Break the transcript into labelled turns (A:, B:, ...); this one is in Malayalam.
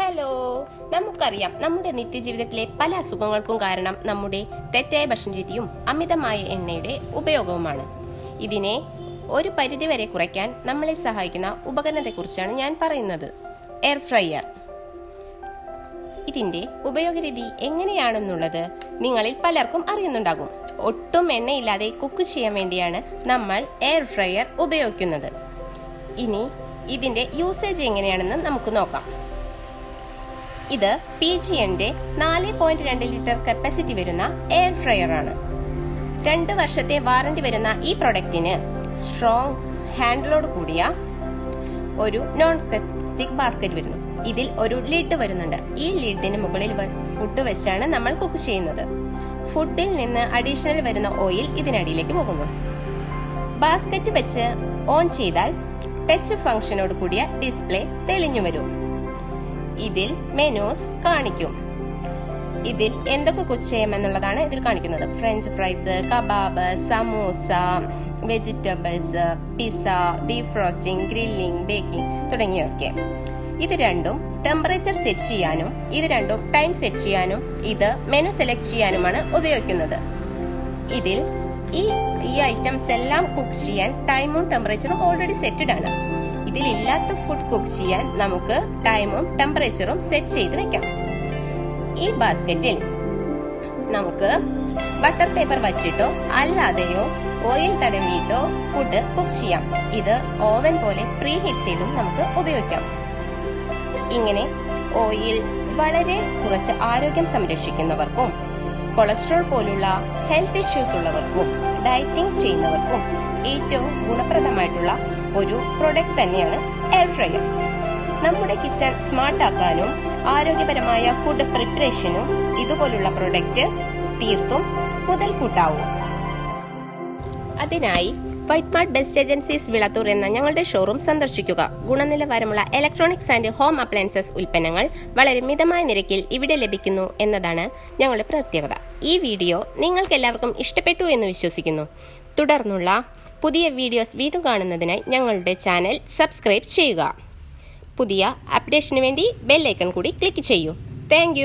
A: ഹലോ, നമുക്കറിയാം നമ്മുടെ നിത്യജീവിതത്തിലെ പല അസുഖങ്ങൾക്കും കാരണം നമ്മുടെ തെറ്റായ ഭക്ഷണരീതിയും അമിതമായ എണ്ണയുടെ ഉപയോഗവുമാണ്. ഇതിനെ ഒരു പരിധിവരെ കുറയ്ക്കാൻ നമ്മളെ സഹായിക്കുന്ന ഉപകരണത്തെക്കുറിച്ചാണ് ഞാൻ പറയുന്നത്. Air fryer. ഇതിന്റെ ഉപയോഗരീതി എങ്ങനെയാണെന്നുള്ളത് നിങ്ങളിൽ പലർക്കും അറിയുന്നുണ്ടാകും. ഒട്ടും എണ്ണയില്ലാതെ കുക്ക് ചെയ്യാൻ വേണ്ടിയാണ് നമ്മൾ എയർ ഫ്രയർ ഉപയോഗിക്കുന്നത്. ഇനി ഇതിന്റെ യൂസേജ് എങ്ങനെയാണെന്ന് നമുക്ക് നോക്കാം. ഇത് PGN-ന്റെ 4.2 ലിറ്റർ കപ്പാസിറ്റി വരുന്ന എയർ ഫ്രയർ ആണ്. 2 വർഷത്തെ വാറണ്ടി വരുന്ന ഈ പ്രൊഡക്റ്റിന് സ്ട്രോങ് ഹാൻഡിലോട് കൂടിയ ഒരു നോൺ സ്റ്റിക് ബാസ്ക്കറ്റ് വരുന്നു. ഇതിൽ ഒരു ലിഡ് വരുന്നുണ്ട്. ഈ ലിഡിന് മുകളിൽ ഫുഡ് വെച്ചാണ് നമ്മൾ കുക്ക് ചെയ്യുന്നത്. ഫുഡിൽ നിന്ന് അഡീഷണൽ വരുന്ന ഓയിൽ ഇതിനടിയിലേക്ക് പോകുന്നു. ബാസ്ക്കറ്റ് വെച്ച് ഓൺ ചെയ്താൽ ടച്ച് ഫംഗ്ഷനോട് കൂടിയ ഡിസ്പ്ലേ തെളിഞ്ഞു വരും. ഇതിൽ മെനൂസ് കാണിക്കും. ഇതിൽ എന്തൊക്കെ കുക്ക് ചെയ്യാമെന്നുള്ളതാണ് ഇതിൽ കാണിക്കുന്നത്. French fries, kebab, samosa, vegetables, pizza, defrosting, grilling, baking തുടങ്ങിയവയൊക്കെ. ഇത് രണ്ടും ടെമ്പറേച്ചർ സെറ്റ് ചെയ്യാനും ഇത് രണ്ടും ടൈം സെറ്റ് ചെയ്യാനും ഇത് മെനു സെലക്ട് ചെയ്യാനുമാണ് ഉപയോഗിക്കുന്നത്. ഇതിൽ ഈ ഐറ്റംസ് എല്ലാം കുക്ക് ചെയ്യാൻ ടൈമും ടെമ്പറേച്ചറും ഓൾറെഡി സെറ്റഡ് ആണ്. ഇതിലില്ലാത്ത ഫുഡ് കുക്ക് ചെയ്യാൻ നമുക്ക് ടൈമും ടെമ്പറേച്ചറും സെറ്റ് ചെയ്ത് വെക്കാം. ഈ ബാസ്ക്കറ്റിൽ നമുക്ക് ബട്ടർ പേപ്പർ വച്ചിട്ടോ അല്ലാതെയോ ഓയിൽ തടവിയിട്ടോ ഫുഡ് കുക്ക് ചെയ്യാം. ഇത് ഓവൻ പോലെ പ്രീ ഹീറ്റ് ചെയ്തും നമുക്ക് ഉപയോഗിക്കാം. ഇങ്ങനെ ഓയിൽ വളരെ കുറച്ച് ആരോഗ്യം സംരക്ഷിക്കുന്നവർക്കും കൊളസ്ട്രോൾ പോലുള്ള ഹെൽത്ത് ഇഷ്യൂസ് ഉള്ളവർക്കും ഡയറ്റിംഗ് ചെയ്യുന്നവർക്കും ഏറ്റവും ഗുണപ്രദമായിട്ടുള്ള ഒരു പ്രൊഡക്റ്റ് തന്നെയാണ് എയർ ഫ്രയർ. നമ്മുടെ കിച്ചൺ സ്മാർട്ട് ആക്കാനും ആരോഗ്യപരമായ ഫുഡ് പ്രിപ്പറേഷനും ഇതുപോലുള്ള പ്രൊഡക്റ്റ് തീർത്തും മുതൽക്കൂട്ടാവും. അതിനായി white mart best agencies Vilathur എന്ന ഞങ്ങളുടെ ഷോറൂം സന്ദർശിക്കുക. ഗുണനിലവാരമുള്ള ഇലക്ട്രോണിക്സ് ആൻഡ് ഹോം അപ്ലയൻസസ് ഉൽപ്പന്നങ്ങൾ വളരെ മിതമായ നിരക്കിൽ ഇവിടെ ലഭിക്കുന്നു എന്നതാണ് ഞങ്ങളുടെ പ്രത്യേകത. ഈ വീഡിയോ നിങ്ങൾക്ക് എല്ലാവർക്കും ഇഷ്ടപ്പെട്ടു എന്ന് വിശ്വസിക്കുന്നു. തുടർന്നുള്ള പുതിയ വീഡിയോസ് വീണ്ടും കാണുന്നതിനായി ഞങ്ങളുടെ ചാനൽ സബ്സ്ക്രൈബ് ചെയ്യുക. പുതിയ അപ്ഡേഷന് വേണ്ടി ബെൽ ഐക്കൺ കൂടി ക്ലിക്ക് ചെയ്യൂ. താങ്ക്